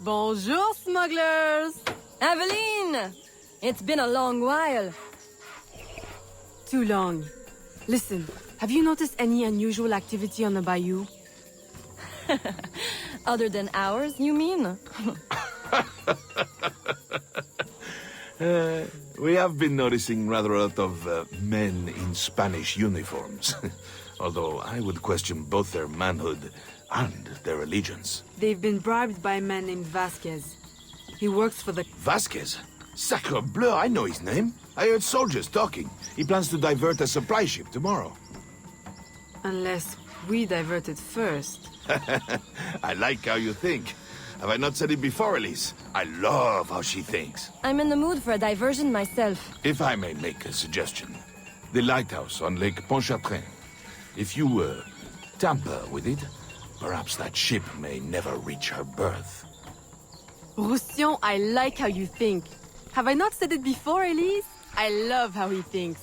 Bonjour, smugglers! Aveline! It's been a long while. Too long. Listen, have you noticed any unusual activity on the bayou? Other than ours, you mean? We have been noticing rather a lot of men in Spanish uniforms. Although I would question both their manhood and their allegiance. They've been bribed by a man named Vasquez. He works for the... Vasquez? Sacre bleu, I know his name. I heard soldiers talking. He plans to divert a supply ship tomorrow. Unless we divert it first. I like how you think. Have I not said it before, Elise? I love how she thinks. I'm in the mood for a diversion myself. If I may make a suggestion. The lighthouse on Lake Pontchartrain. If you, tamper with it, perhaps that ship may never reach her berth. Roussillon, I like how you think. Have I not said it before, Elise? I love how he thinks.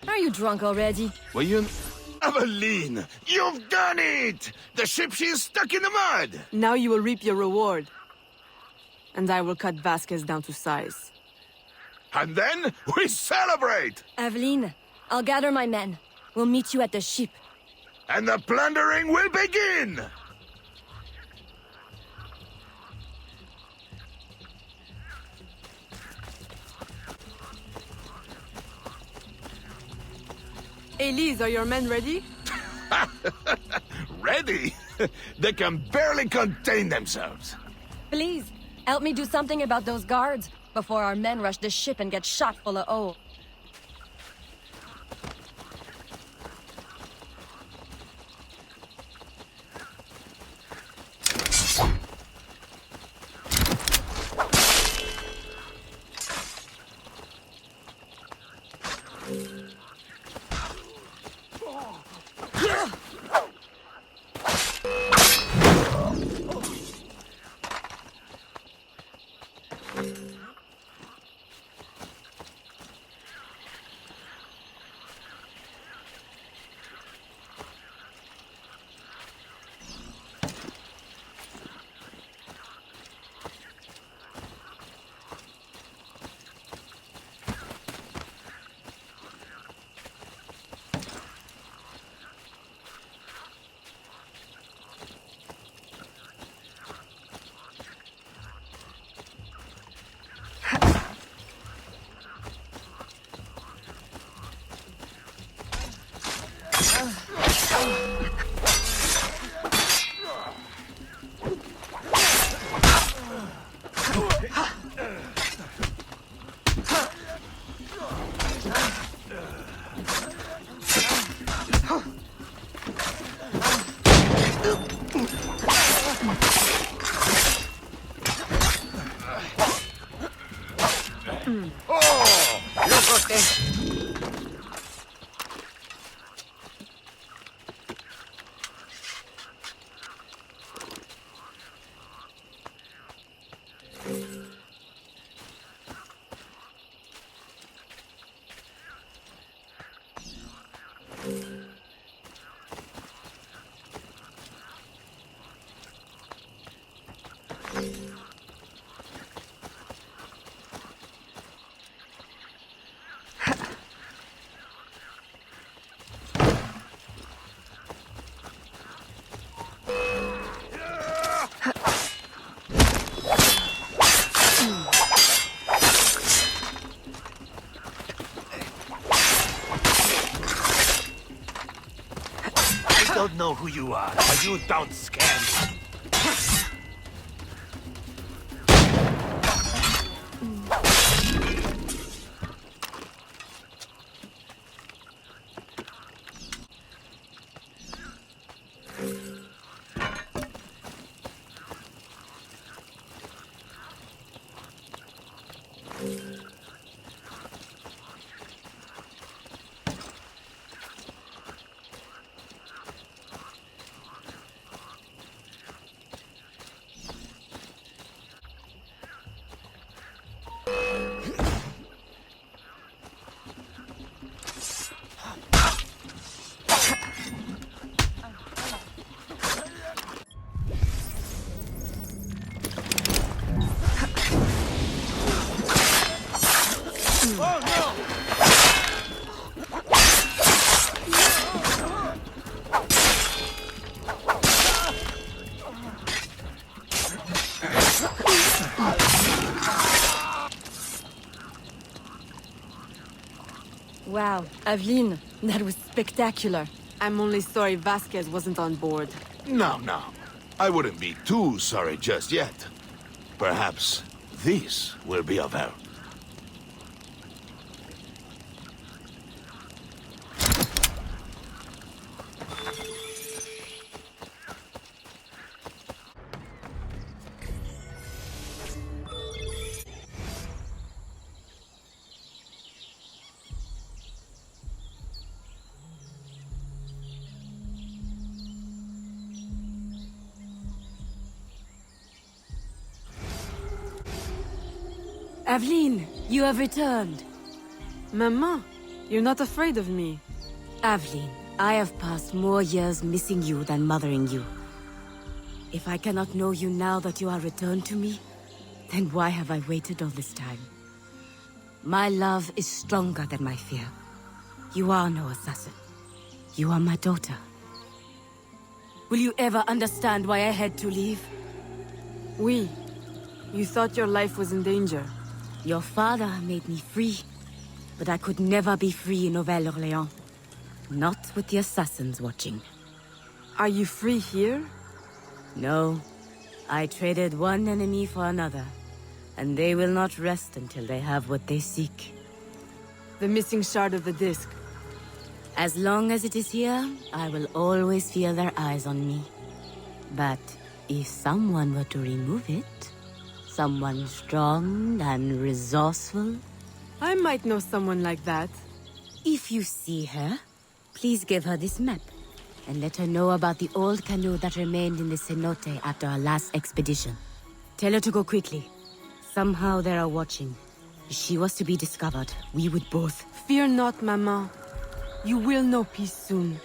Are you drunk already? Well, Aveline, you've done it! The ship, she is stuck in the mud! Now you will reap your reward. And I will cut Vasquez down to size. And then we celebrate! Aveline, I'll gather my men. We'll meet you at the ship. And the plundering will begin! Elise, are your men ready? Ready? They can barely contain themselves. Please, help me do something about those guards before our men rush the ship and get shot full of oil. I don't know who you are, but you don't scare me. Wow, Aveline, that was spectacular. I'm only sorry Vasquez wasn't on board. No, no. I wouldn't be too sorry just yet. Perhaps this will be of help. Aveline, you have returned. Maman, you're not afraid of me. Aveline, I have passed more years missing you than mothering you. If I cannot know you now that you are returned to me, then why have I waited all this time? My love is stronger than my fear. You are no assassin. You are my daughter. Will you ever understand why I had to leave? Oui. You thought your life was in danger. Your father made me free, but I could never be free in Nouvelle-Orléans. Not with the assassins watching. Are you free here? No. I traded one enemy for another, and they will not rest until they have what they seek. The missing shard of the disc. As long as it is here, I will always feel their eyes on me. But if someone were to remove it, someone strong and resourceful, I might know someone like that. if you see her, please give her this map, and let her know about the old canoe that remained in the cenote after our last expedition. Tell her to go quickly. Somehow they are watching. If she was to be discovered, we would both... Fear not, Mama. You will know peace soon.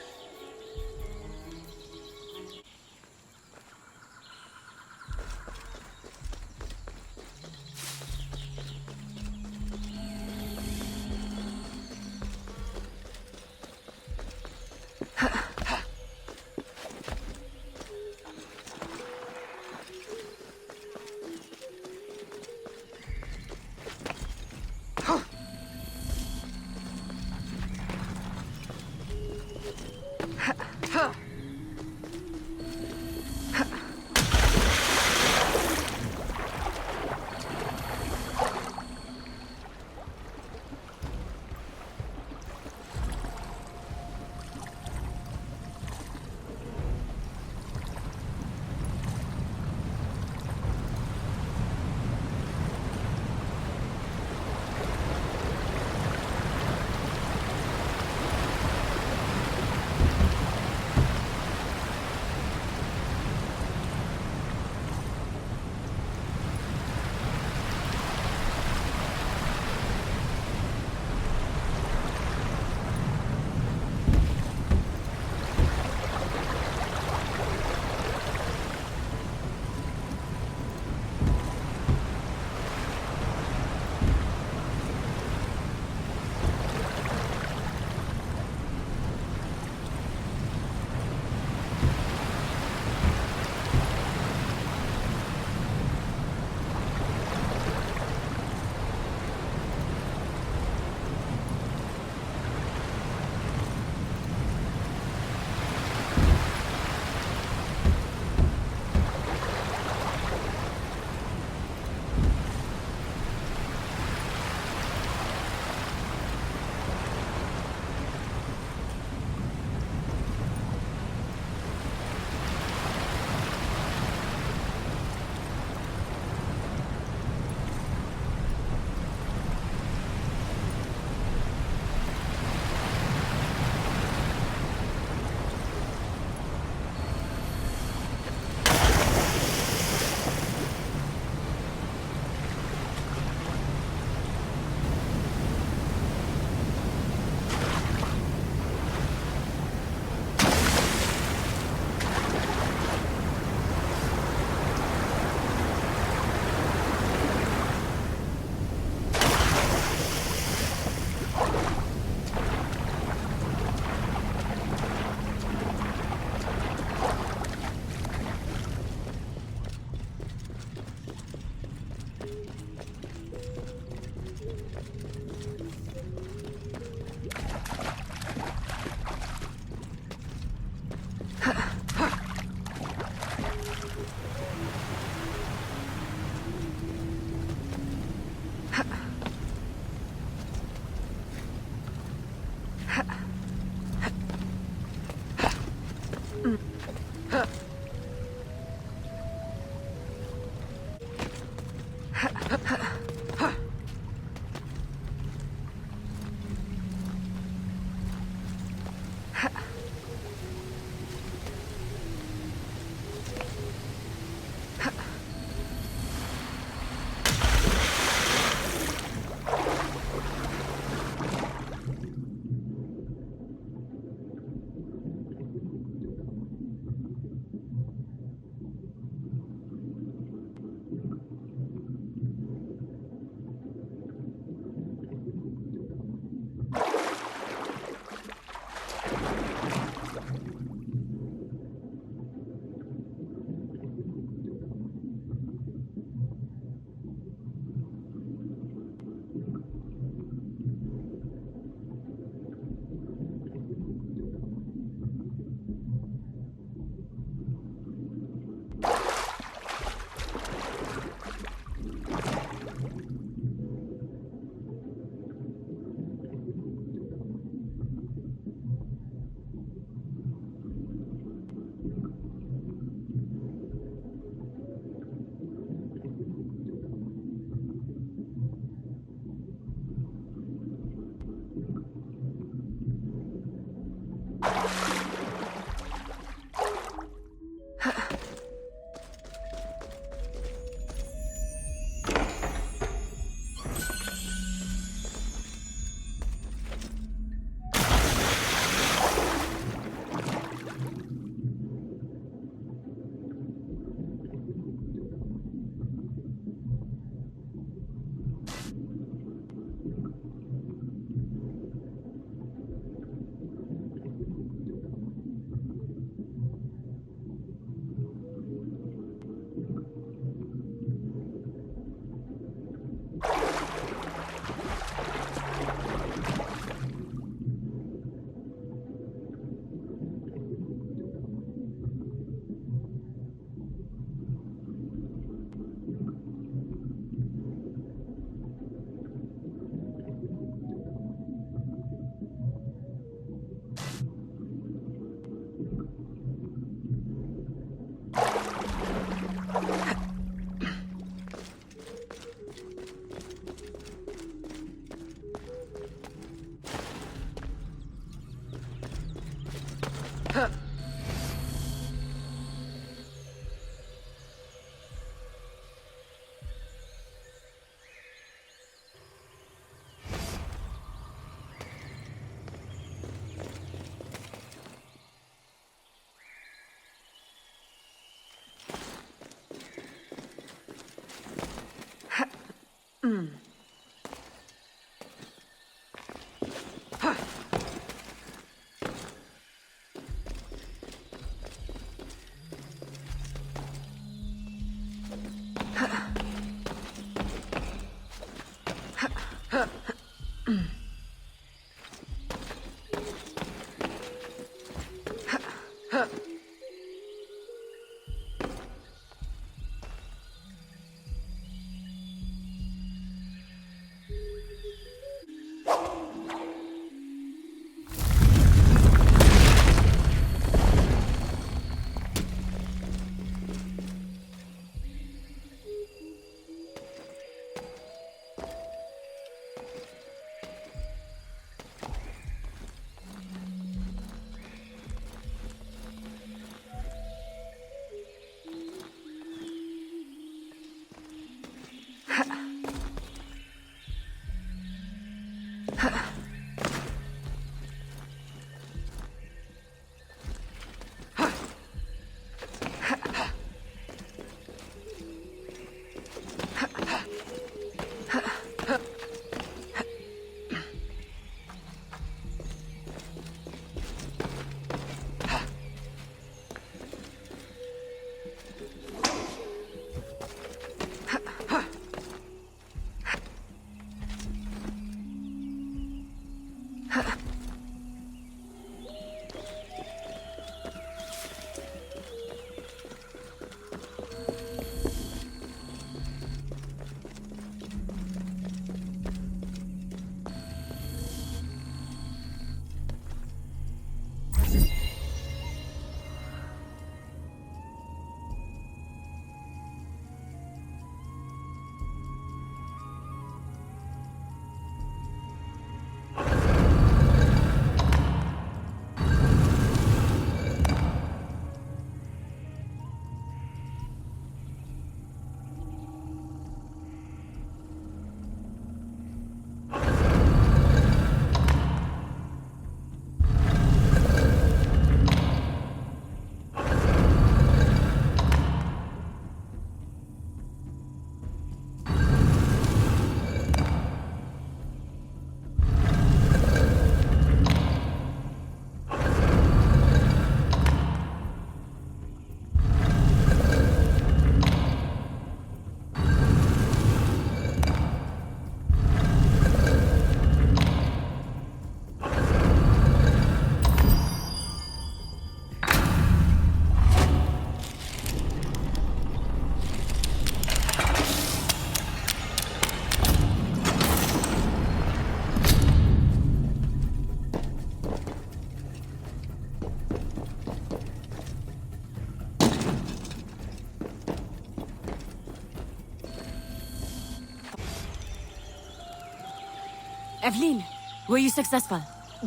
Evelyn, were you successful?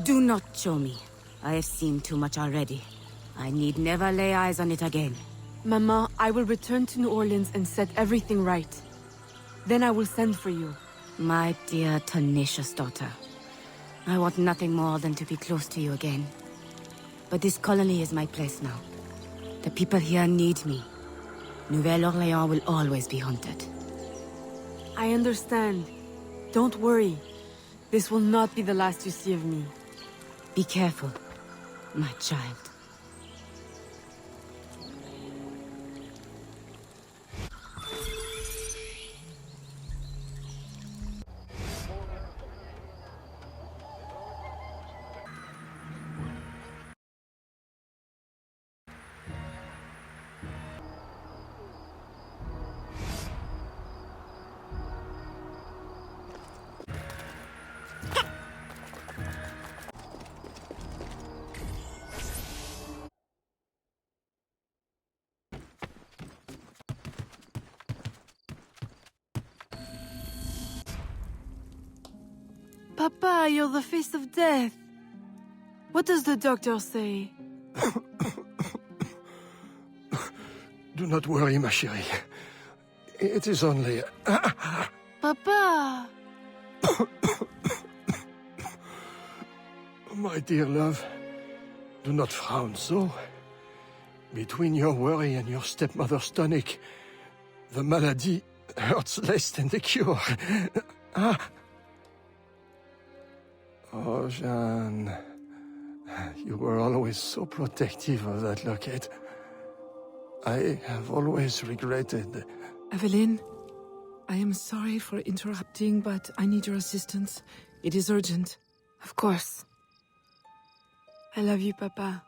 Do not show me. I have seen too much already. I need never lay eyes on it again. Mama, I will return to New Orleans and set everything right. Then I will send for you. My dear, tenacious daughter. I want nothing more than to be close to you again. But this colony is my place now. The people here need me. Nouvelle-Orléans will always be haunted. I understand. Don't worry. This will not be the last you see of me. Be careful, my child. Papa, you're the face of death. What does the doctor say? Do not worry, ma chérie. It is only... Papa! My dear love, do not frown so. Between your worry and your stepmother's tonic, the malady hurts less than the cure. Ah. Oh, Jeanne. You were always so protective of that locket. I have always regretted. Evelyn, I am sorry for interrupting, but I need your assistance. It is urgent. Of course. I love you, Papa.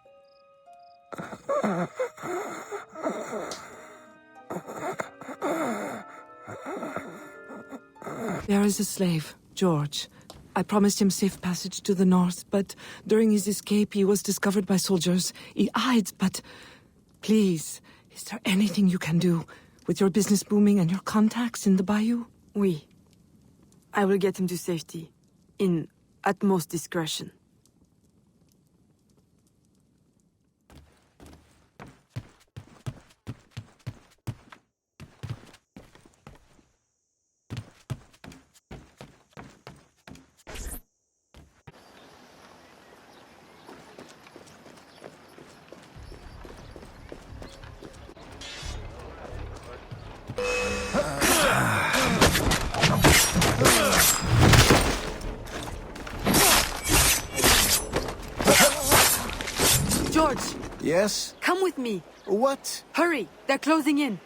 There is a slave, George. I promised him safe passage to the north, but during his escape he was discovered by soldiers. He hides, but... Please, is there anything you can do? With your business booming and your contacts in the bayou? Oui. I will get him to safety. In utmost discretion. George! Yes? Come with me! What? Hurry! They're closing in!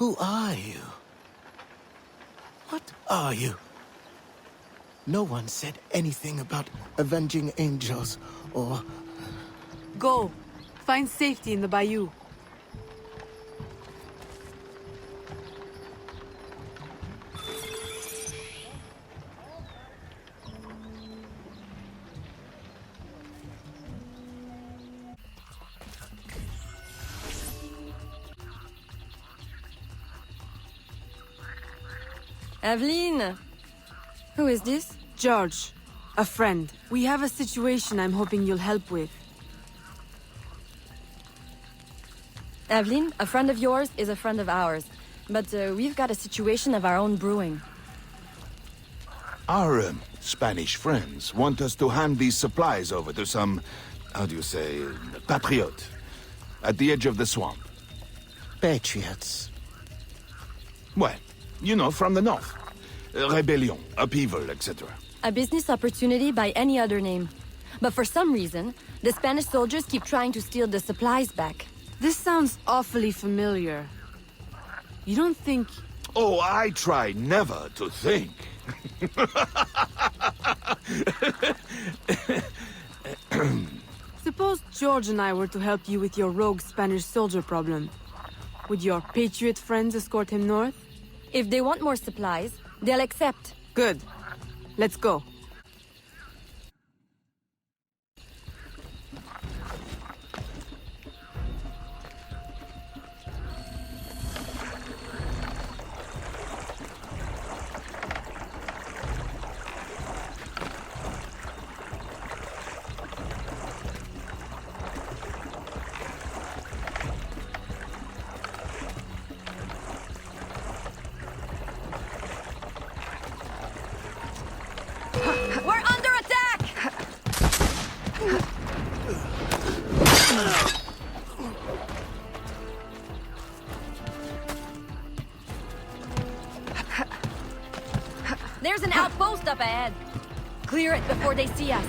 Who are you? What are you? No one said anything about avenging angels or... Go! Find safety in the bayou. Aveline! Who is this? George, a friend. We have a situation I'm hoping you'll help with. Aveline, a friend of yours is a friend of ours. But we've got a situation of our own brewing. Our Spanish friends want us to hand these supplies over to some, how do you say, patriot, at the edge of the swamp. Patriots? Well, you know, from the north. Rebellion, upheaval, etc. A business opportunity by any other name. But for some reason, the Spanish soldiers keep trying to steal the supplies back. This sounds awfully familiar. You don't think... Oh, I try never to think. Suppose George and I were to help you with your rogue Spanish soldier problem. Would your patriot friends escort him north? If they want more supplies, they'll accept. Good. Let's go. up ahead. Clear it before they see us.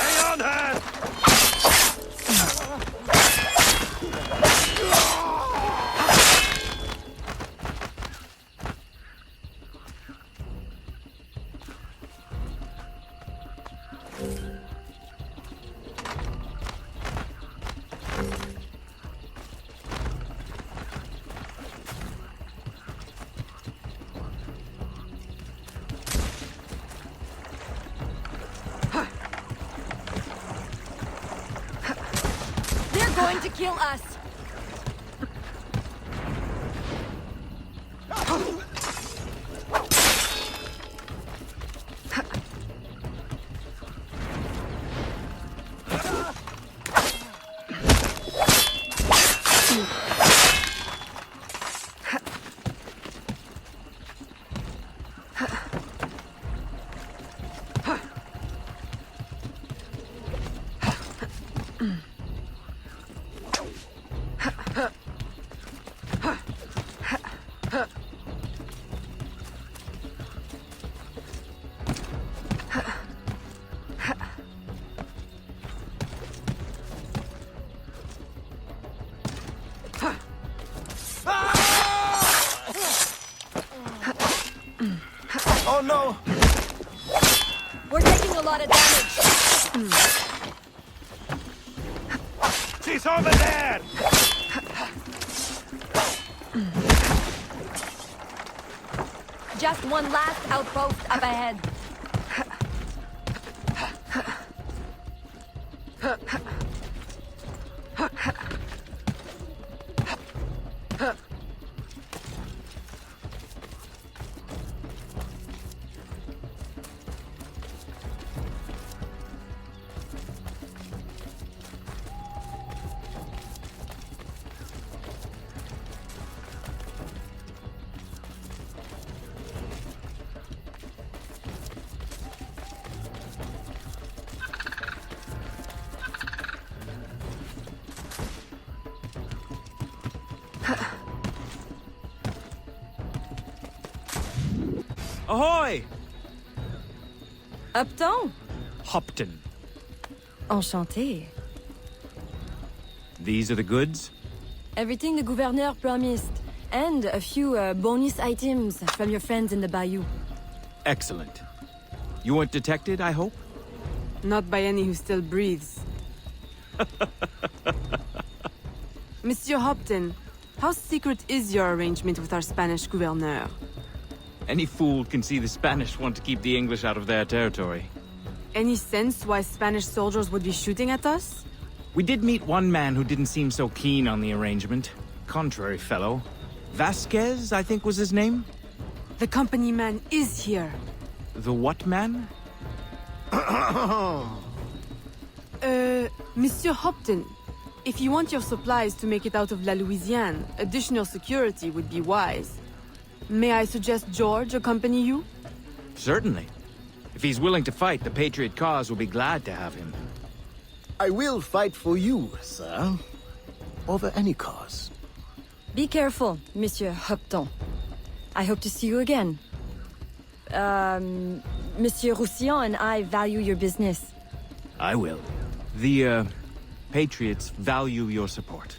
Hang on, hand! They're going to kill us. Oh no! We're taking a lot of damage. She's over there! Just one last outpost up ahead. Ahoy! Upton? Hopton. Enchanté. These are the goods? Everything the gouverneur promised. And a few bonus items from your friends in the bayou. Excellent. You weren't detected, I hope? Not by any who still breathes. Monsieur Hopton, how secret is your arrangement with our Spanish gouverneur? Any fool can see the Spanish want to keep the English out of their territory. Any sense why Spanish soldiers would be shooting at us? We did meet one man who didn't seem so keen on the arrangement. Contrary fellow. Vasquez, I think was his name? The company man is here. The what man? Monsieur Hopton, if you want your supplies to make it out of La Louisiane, additional security would be wise. May I suggest George accompany you? Certainly. If he's willing to fight, the Patriot cause will be glad to have him. I will fight for you, sir. Over any cause. Be careful, Monsieur Hopton. I hope to see you again. Monsieur Roussillon and I value your business. I will. The, Patriots value your support.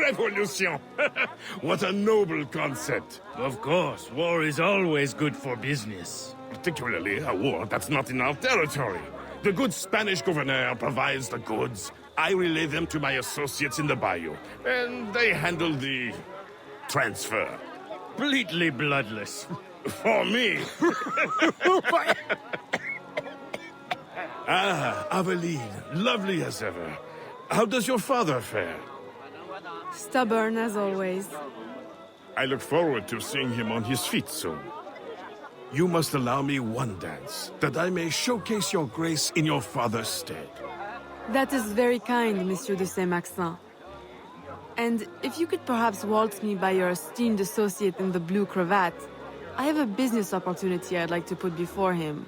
Revolution! What a noble concept. Of course, war is always good for business. Particularly a war that's not in our territory. The good Spanish governor provides the goods. I relay them to my associates in the bayou, and they handle the transfer. Completely bloodless. For me. Aveline, lovely as ever. How does your father fare? Stubborn as always. I look forward to seeing him on his feet soon. You must allow me one dance, that I may showcase your grace in your father's stead. That is very kind, Monsieur de Saint-Maxin. And if you could perhaps waltz me by your esteemed associate in the blue cravat, I have a business opportunity I'd like to put before him.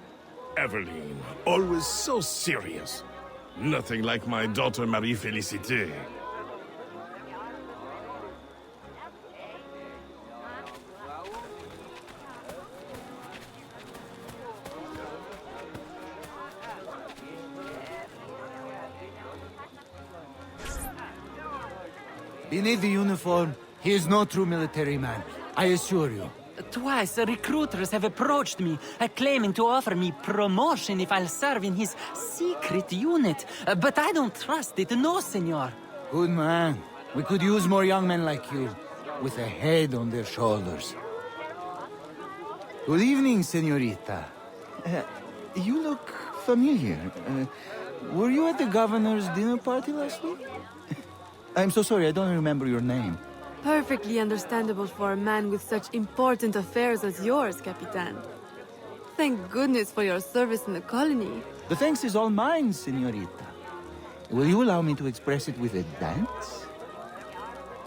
Aveline, always so serious. Nothing like my daughter Marie-Félicité. Beneath the uniform, he is no true military man, I assure you. Twice, recruiters have approached me, claiming to offer me promotion if I'll serve in his secret unit. But I don't trust it, no, senor. Good man. We could use more young men like you, with a head on their shoulders. Good evening, senorita. You look familiar. Were you at the governor's dinner party last week? I'm so sorry, I don't remember your name. Perfectly understandable for a man with such important affairs as yours, Capitan. Thank goodness for your service in the colony. The thanks is all mine, senorita. Will you allow me to express it with a dance?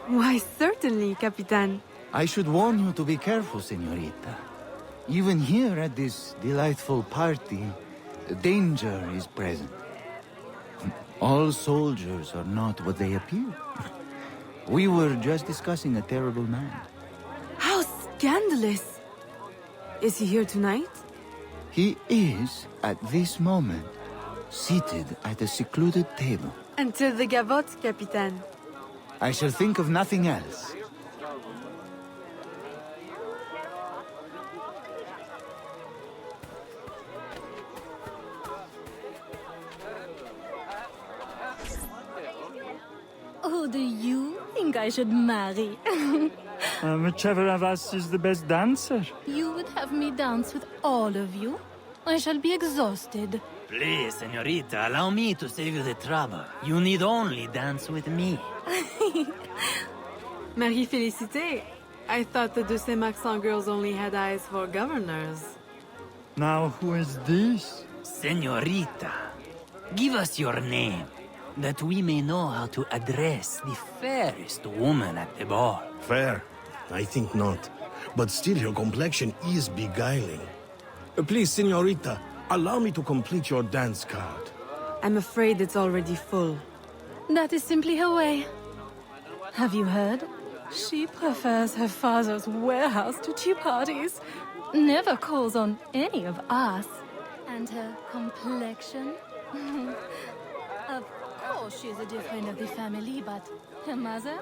Why, certainly, Capitan. I should warn you to be careful, senorita. Even here at this delightful party, danger is present. All soldiers are not what they appear. We were just discussing a terrible man. How scandalous! Is he here tonight? He is, at this moment, seated at a secluded table. Until the gavotte, Capitan. I shall think of nothing else. Who do you think I should marry? Whichever of us is the best dancer. You would have me dance with all of you? I shall be exhausted. Please, senorita, allow me to save you the trouble. You need only dance with me. Marie-Félicité, I thought the de Saint-Maxin girls only had eyes for governors. Now who is this? Senorita, give us your name, that we may know how to address the fairest woman at the ball. Fair? I think not. But still, your complexion is beguiling. Please, senorita, allow me to complete your dance card. I'm afraid it's already full. That is simply her way. Have you heard? She prefers her father's warehouse to tea parties. Never calls on any of us. And her complexion? Of course she's a dear friend of the family, but her mother?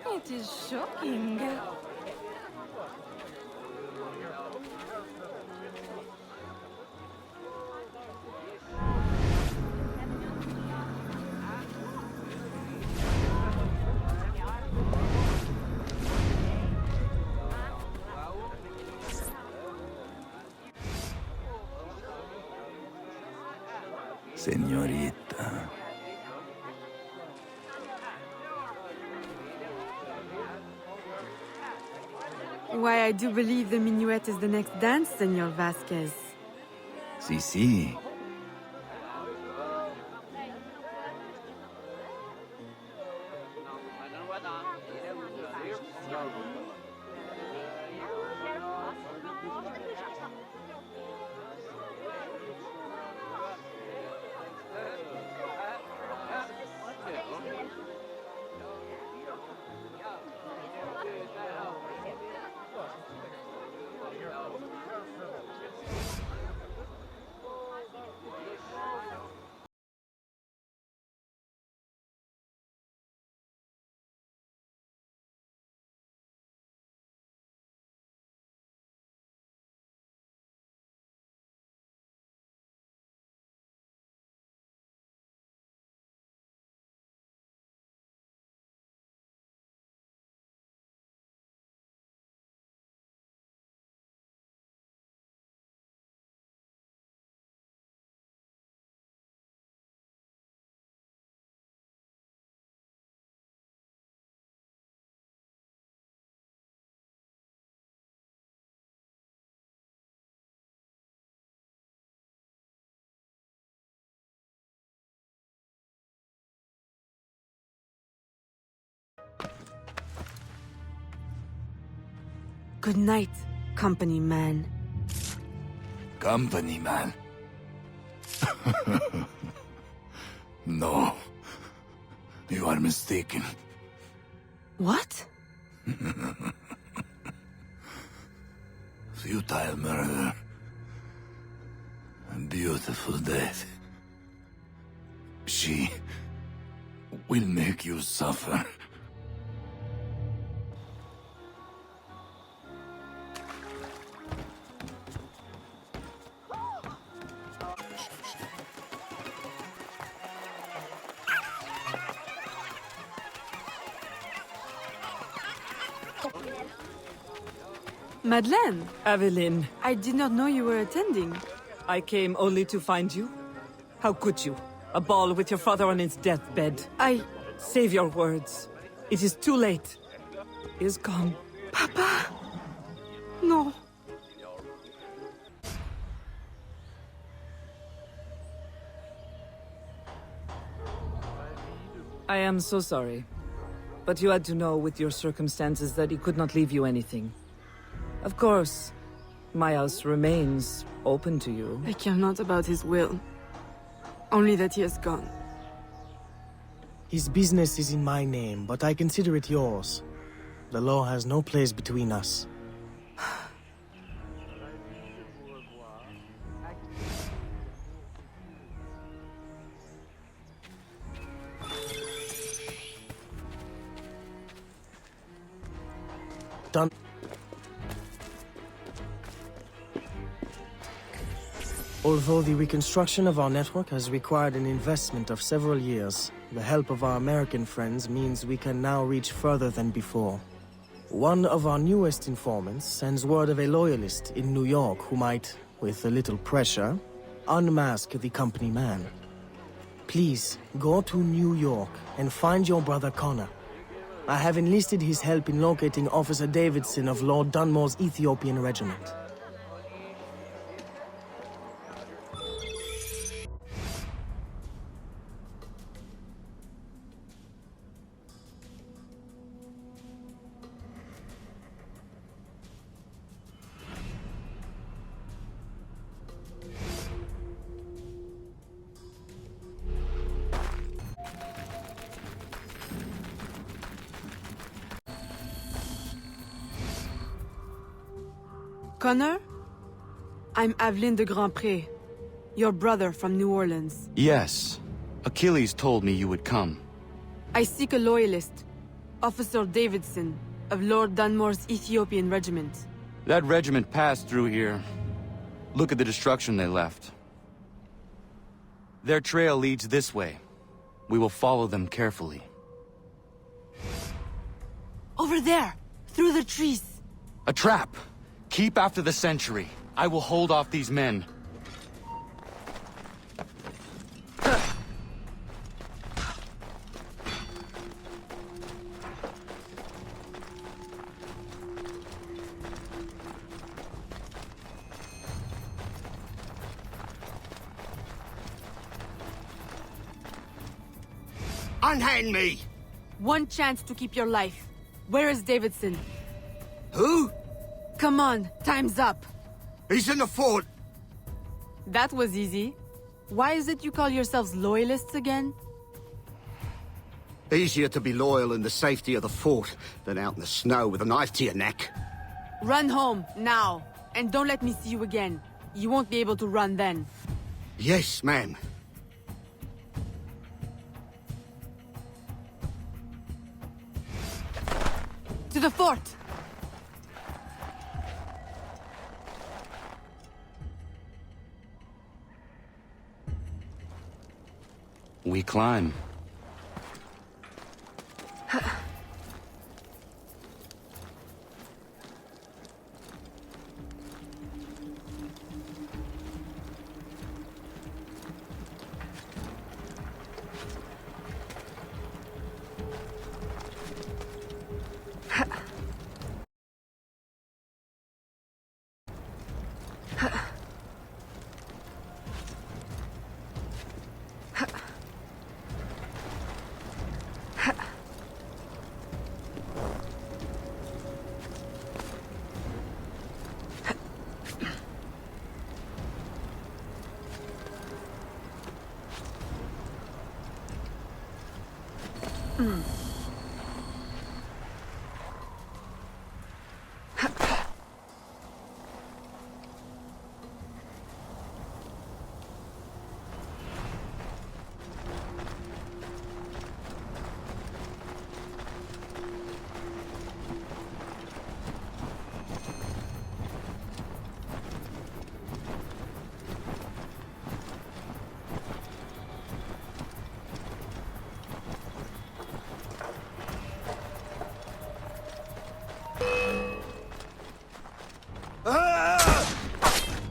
It is shocking. Senorita. Why, I do believe the minuet is the next dance, Senor Vasquez. Si. Good night, company man. Company man. No. You are mistaken. What? Futile murder. A beautiful death. She will make you suffer. Madeleine, Aveline, I did not know you were attending. I came only to find you. How could you? A ball with your father on his deathbed. Save your words. It is too late. He is gone. Papa! No. I am so sorry. But you had to know with your circumstances that he could not leave you anything. Of course, my house remains open to you. I care not about his will. Only that he has gone. His business is in my name, but I consider it yours. The law has no place between us. Done. Although the reconstruction of our network has required an investment of several years, the help of our American friends means we can now reach further than before. One of our newest informants sends word of a loyalist in New York who might, with a little pressure, unmask the company man. Please, go to New York and find your brother Connor. I have enlisted his help in locating Officer Davidson of Lord Dunmore's Ethiopian regiment. Connor? I'm Aveline de Grandpré, your brother from New Orleans. Yes. Achilles told me you would come. I seek a loyalist, Officer Davidson, of Lord Dunmore's Ethiopian regiment. That regiment passed through here. Look at the destruction they left. Their trail leads this way. We will follow them carefully. Over there! Through the trees! A trap! Keep after the sentry. I will hold off these men. Unhand me! One chance to keep your life. Where is Davidson? Who? Come on, time's up. He's in the fort. That was easy. Why is it you call yourselves loyalists again? Easier to be loyal in the safety of the fort than out in the snow with a knife to your neck. Run home, now. And don't let me see you again. You won't be able to run then. Yes, ma'am. To the fort! We climb.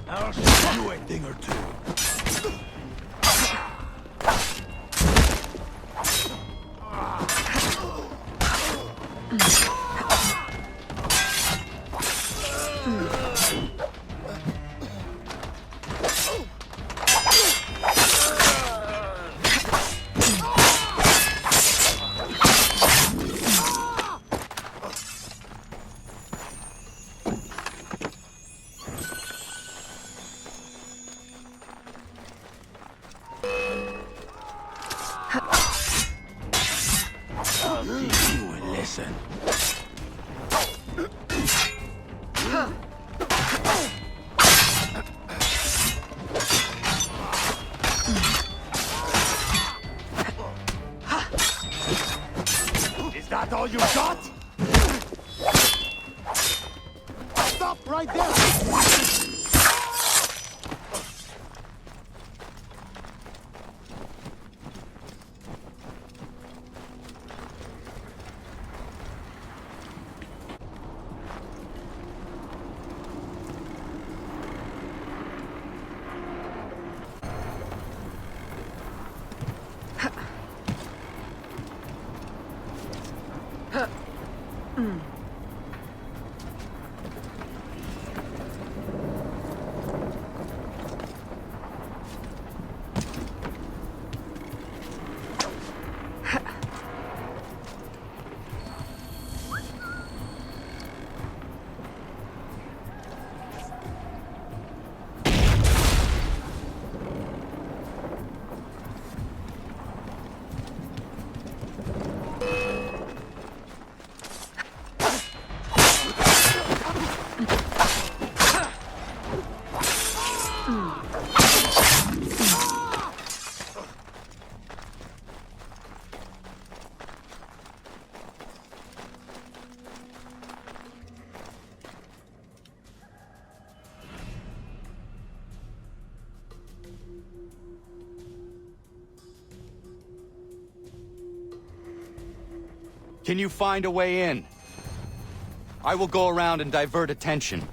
I'll show you a thing or two. I'll teach you a lesson. Is that all you got? Stop right there! Can you find a way in? I will go around and divert attention.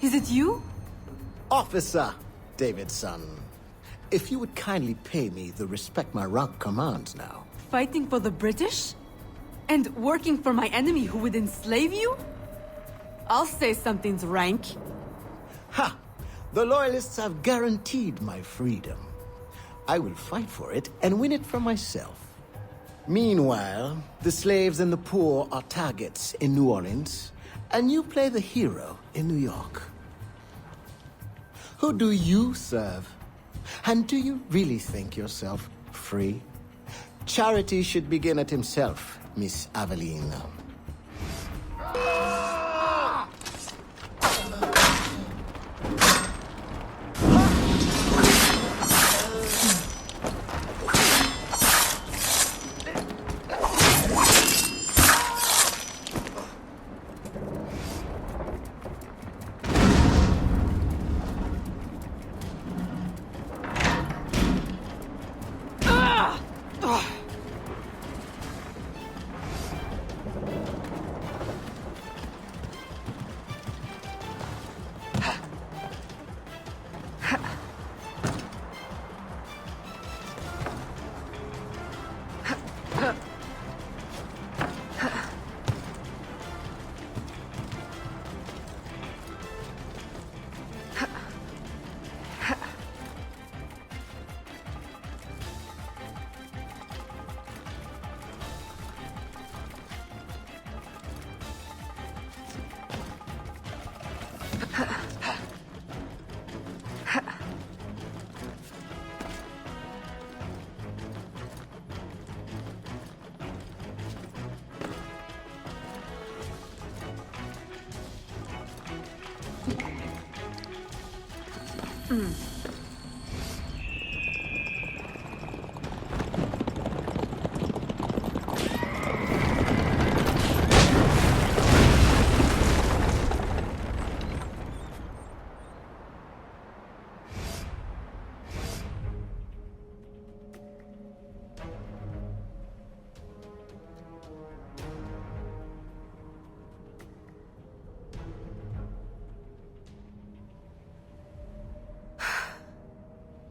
Is it you? Officer Davidson, if you would kindly pay me the respect my rank commands now. Fighting for the British? And working for my enemy who would enslave you? I'll say something's rank. Ha! The Loyalists have guaranteed my freedom. I will fight for it and win it for myself. Meanwhile, the slaves and the poor are targets in New Orleans, and you play the hero in New York. Who do you serve? And do you really think yourself free? Charity should begin at himself, Miss Aveline.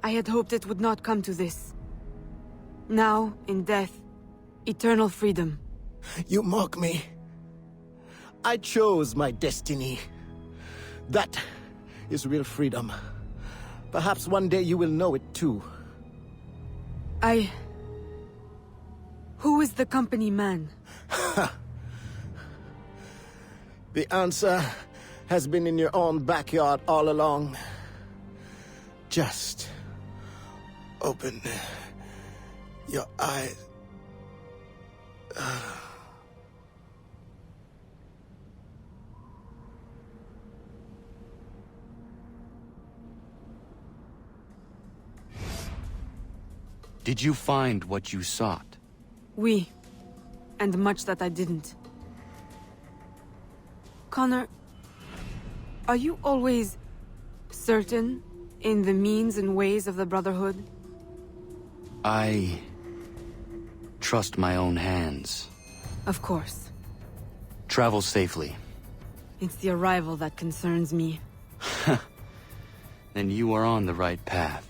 I had hoped it would not come to this. Now, in death, eternal freedom. You mock me. I chose my destiny. That is real freedom. Perhaps one day you will know it too. Who is the company man? The answer has been in your own backyard all along. Just open your eyes. Did you find what you sought? Oui. And much that I didn't. Connor, are you always certain in the means and ways of the Brotherhood? I trust my own hands. Of course. Travel safely. It's the arrival that concerns me. Then you are on the right path.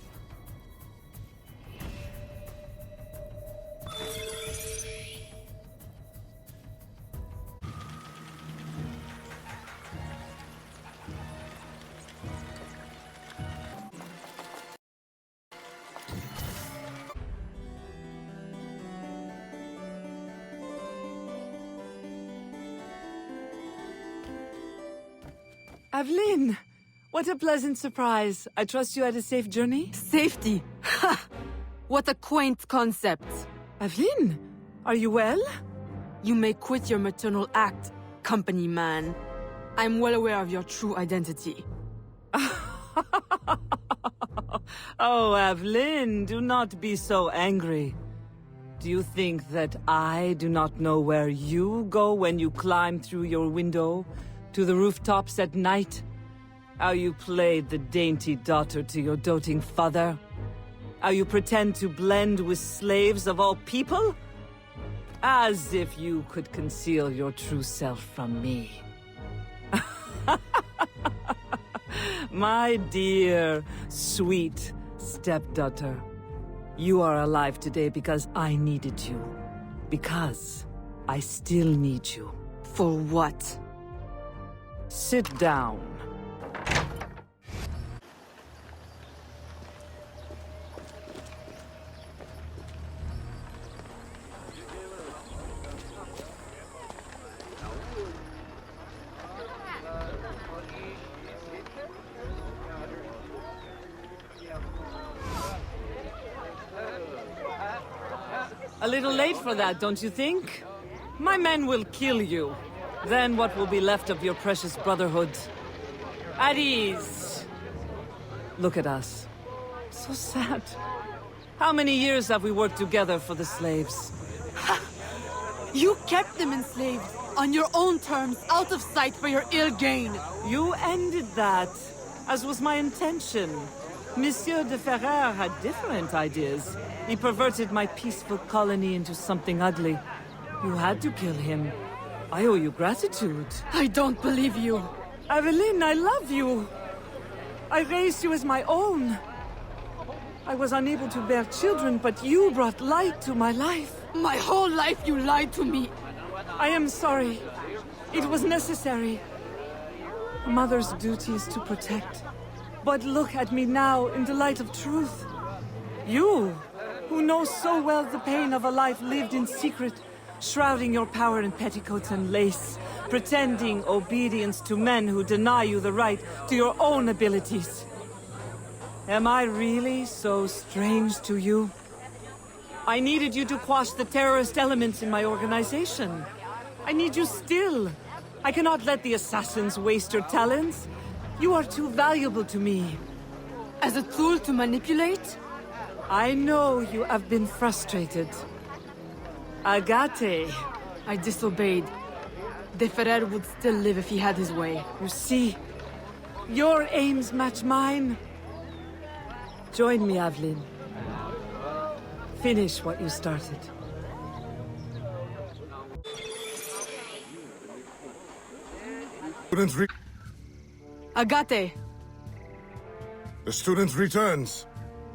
Aveline! What a pleasant surprise. I trust you had a safe journey? Safety? Ha! What a quaint concept. Aveline, are you well? You may quit your maternal act, company man. I'm well aware of your true identity. Oh, Aveline, do not be so angry. Do you think that I do not know where you go when you climb through your window to the rooftops at night? How you played the dainty daughter to your doting father? How you pretend to blend with slaves of all people? As if you could conceal your true self from me. My dear, sweet stepdaughter. You are alive today because I needed you. Because I still need you. For what? Sit down. A little late for that, don't you think? My men will kill you. Then what will be left of your precious brotherhood? At ease. Look at us. So sad. How many years have we worked together for the slaves? You kept them enslaved, on your own terms, out of sight for your ill gain. You ended that, as was my intention. Monsieur de Ferrer had different ideas. He perverted my peaceful colony into something ugly. You had to kill him. I owe you gratitude. I don't believe you. Aveline, I love you. I raised you as my own. I was unable to bear children, but you brought light to my life. My whole life you lied to me. I am sorry. It was necessary. A mother's duty is to protect. But look at me now in the light of truth. You, who know so well the pain of a life lived in secret, shrouding your power in petticoats and lace, pretending obedience to men who deny you the right to your own abilities. Am I really so strange to you? I needed you to quash the terrorist elements in my organization. I need you still. I cannot let the assassins waste your talents. You are too valuable to me. As a tool to manipulate? I know you have been frustrated. Agate. I disobeyed. De Ferrer would still live if he had his way. You see, your aims match mine. Join me, Aveline. Finish what you started. Agate! The student returns.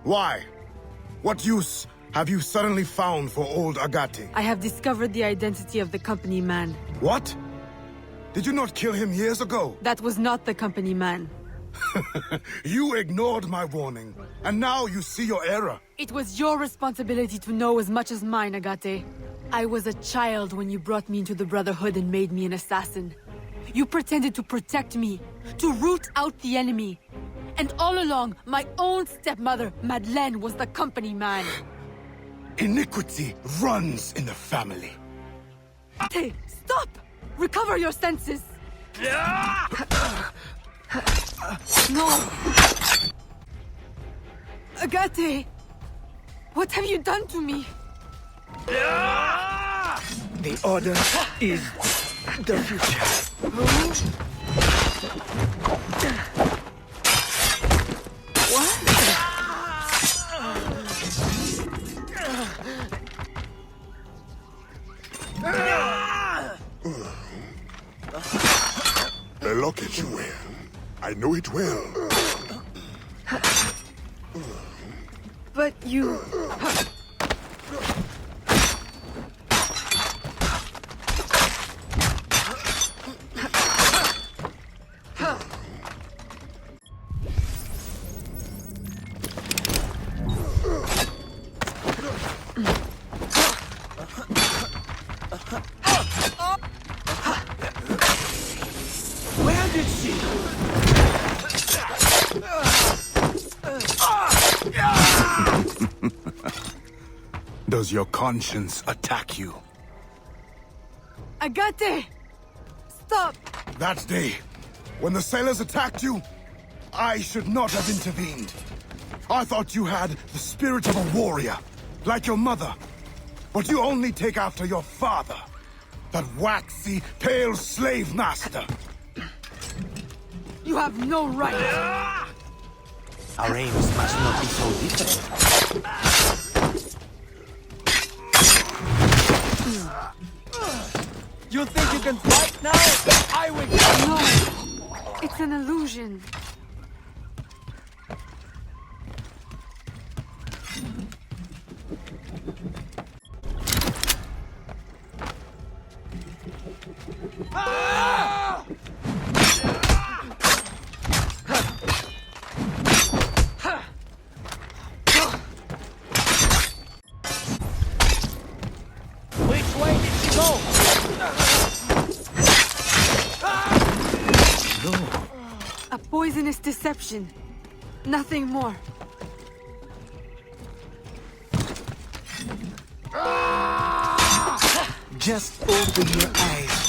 Why? What use have you suddenly found for old Agate? I have discovered the identity of the company man. What? Did you not kill him years ago? That was not the company man. You ignored my warning, and now you see your error. It was your responsibility to know as much as mine, Agate. I was a child when you brought me into the Brotherhood and made me an assassin. You pretended to protect me, to root out the enemy. And all along, my own stepmother, Madeleine, was the company man. Iniquity runs in the family. Hey, stop! Recover your senses! No! Agate! What have you done to me? The Order is the future. The locket you wear. I know it well. But you... Where did she? Does your conscience attack you? Agate! Stop! That day, when the sailors attacked you, I should not have intervened. I thought you had the spirit of a warrior, like your mother. But you only take after your father, that waxy, pale slave master. You have no right! Our aims must not be so different. You think you can fight now? I will. No! It's an illusion. Which way did she go? A poisonous deception. Nothing more. Just open your eyes.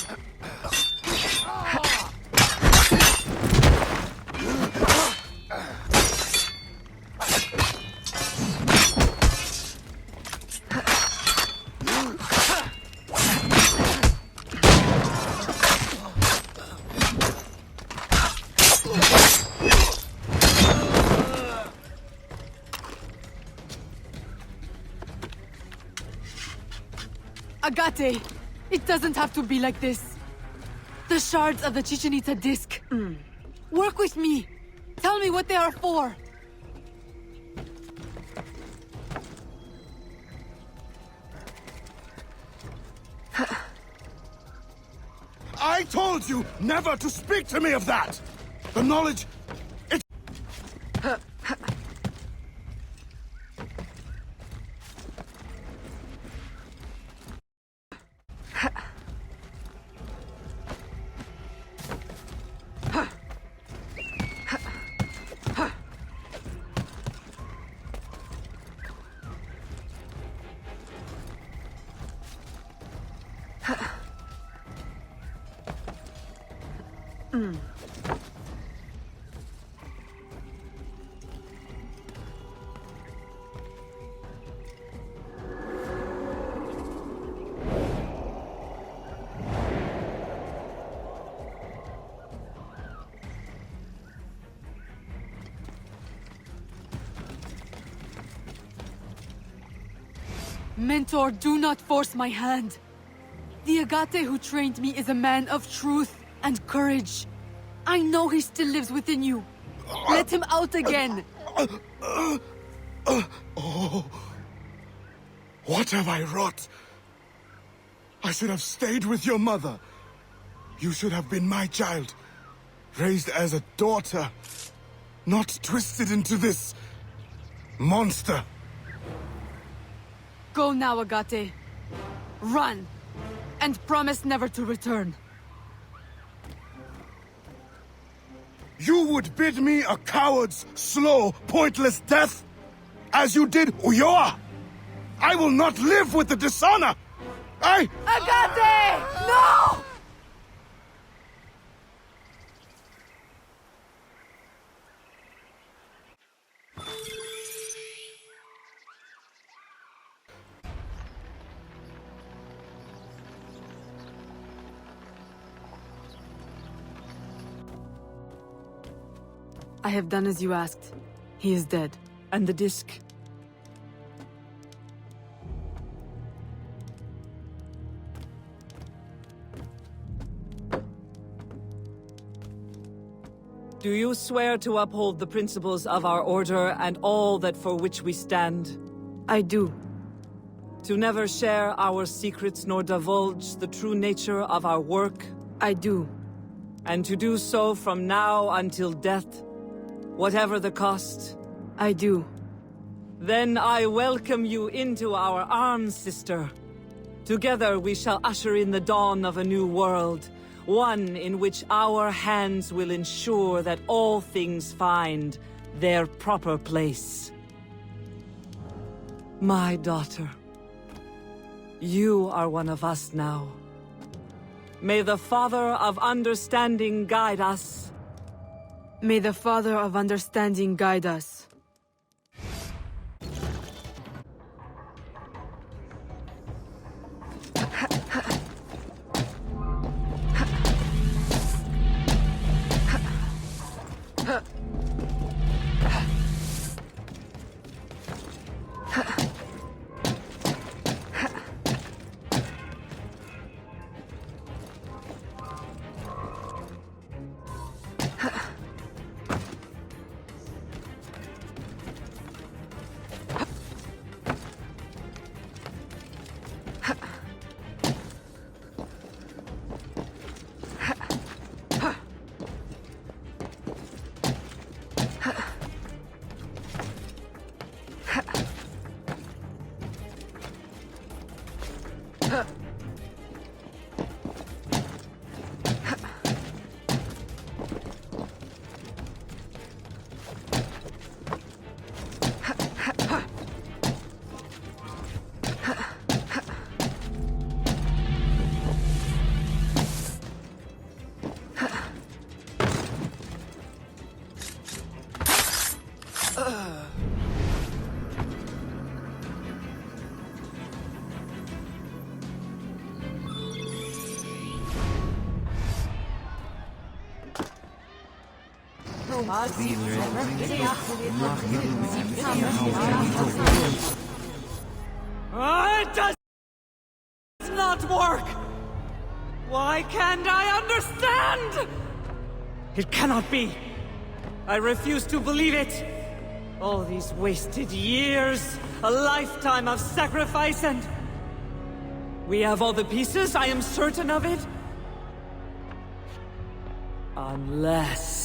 Agate! It doesn't have to be like this. The shards of the Chichen Itza disc. Work with me. Tell me what they are for. I told you never to speak to me of that! The knowledge... it... Mentor, do not force my hand. The Agate who trained me is a man of truth and courage. I know he still lives within you. Let him out again. Oh. What have I wrought? I should have stayed with your mother. You should have been my child. Raised as a daughter. Not twisted into this... monster. Go now, Agate. Run. And promise never to return. You would bid me a coward's, slow, pointless death? As you did Ulloa? I will not live with the dishonor! Agate! No! I have done as you asked. He is dead. And the disc? Do you swear to uphold the principles of our order and all that for which we stand? I do. To never share our secrets nor divulge the true nature of our work? I do. And to do so from now until death, whatever the cost? I do. Then I welcome you into our arms, sister. Together we shall usher in the dawn of a new world, one in which our hands will ensure that all things find their proper place. My daughter, you are one of us now. May the Father of Understanding guide us. May the Father of Understanding guide us. It does not work! Why can't I understand? It cannot be. I refuse to believe it. All these wasted years, a lifetime of sacrifice, and... we have all the pieces, I am certain of it. Unless...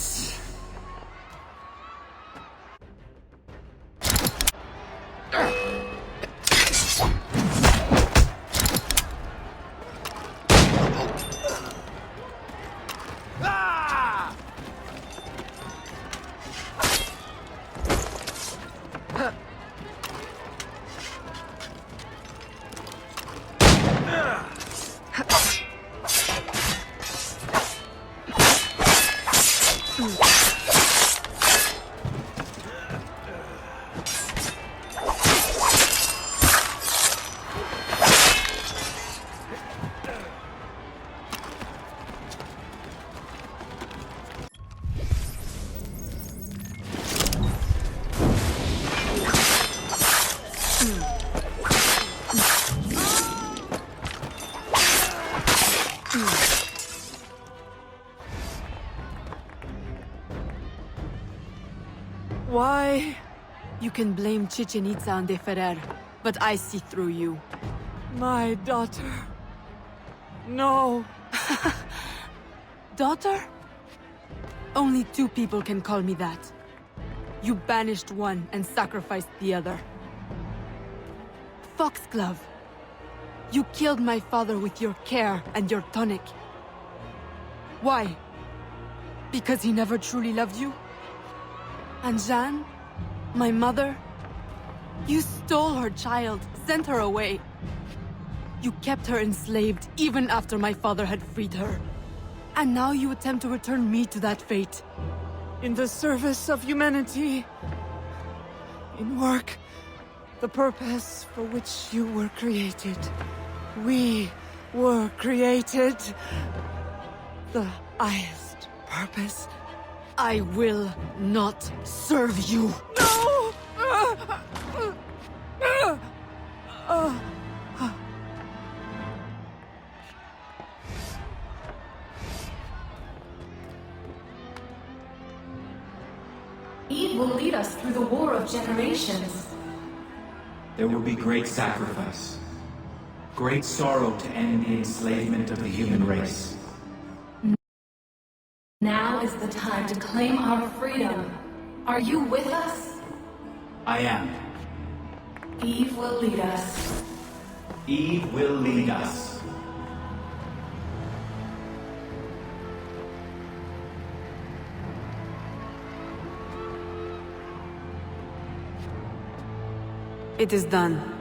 Why? You can blame Chichen Itza and De Ferrer, but I see through you. My daughter. No. Daughter? Only two people can call me that. You banished one and sacrificed the other. Foxglove. You killed my father with your care and your tonic. Why? Because he never truly loved you? And Jeanne? My mother? You stole her child, sent her away. You kept her enslaved even after my father had freed her. And now you attempt to return me to that fate. In the service of humanity. In work. The purpose for which you were created. We were created. The highest purpose. I will not serve you. No! Eve will lead us through the war of generations. There will be great sacrifice. Great sorrow to end the enslavement of the human race. Now is the time to claim our freedom. Are you with us? I am. Eve will lead us. Eve will lead us. It is done.